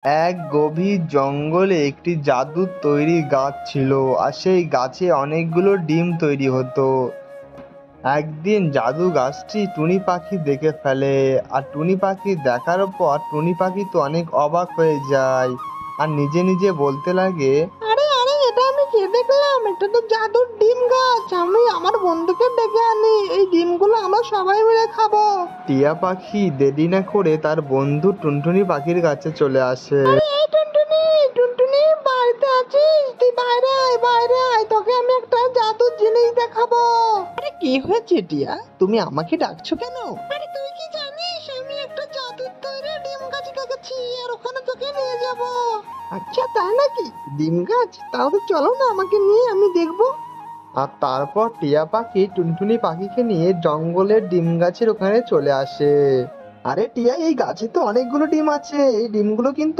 এক গভীর জঙ্গলে একটি জাদুর তৈরি গাছ ছিল, আর সেই গাছে অনেকগুলো ডিম তৈরি হতো। একদিন জাদু গাছটি টুনি পাখি দেখে ফেলে, আর টুনি পাখি দেখার পর টুনি পাখি তো অনেক অবাক হয়ে যায়, আর নিজে নিজে বলতে লাগে, আরে আরে, এটা আমি কি দেখলাম? এটা তো জাদুর ডিম গাছ। আমি আমার বন্ধুকে ডেকে আনি, এই ডিমগুলো আমরা সবাই মিলে খাবো। টিয়া পাখি দেরি না করে তার বন্ধু টুনটুনি পাখির কাছে চলে আসে। এই টুনটুনি, টুনটুনি, বাড়িতে আছিস? তুই বাইরে আয়, বাইরে আয়, তোকে আমি একটা জাদুর জিনিস দেখাবো। আরে কি হয়েছে টিয়া, তুমি আমাকে ডাকছো কেন? আরে তুই কি জানিস, আমি একটা জাদুর তৈরি ডিম গাছ দেখেছি, আর ওখানে তোকে নিয়ে যাব। আচ্ছা তাই নাকি? ডিম গাছ? তাহলে চলো না, আমাকে নিয়ে, আমি দেখবো। আর তারপর টিয়া পাখি টুনটুনি পাখিকে নিয়ে জঙ্গলের ডিম গাছের ওখানে চলে আসে। আরে টিয়া, এই গাছে তো অনেকগুলো ডিম আছে, এই ডিমগুলো কিন্তু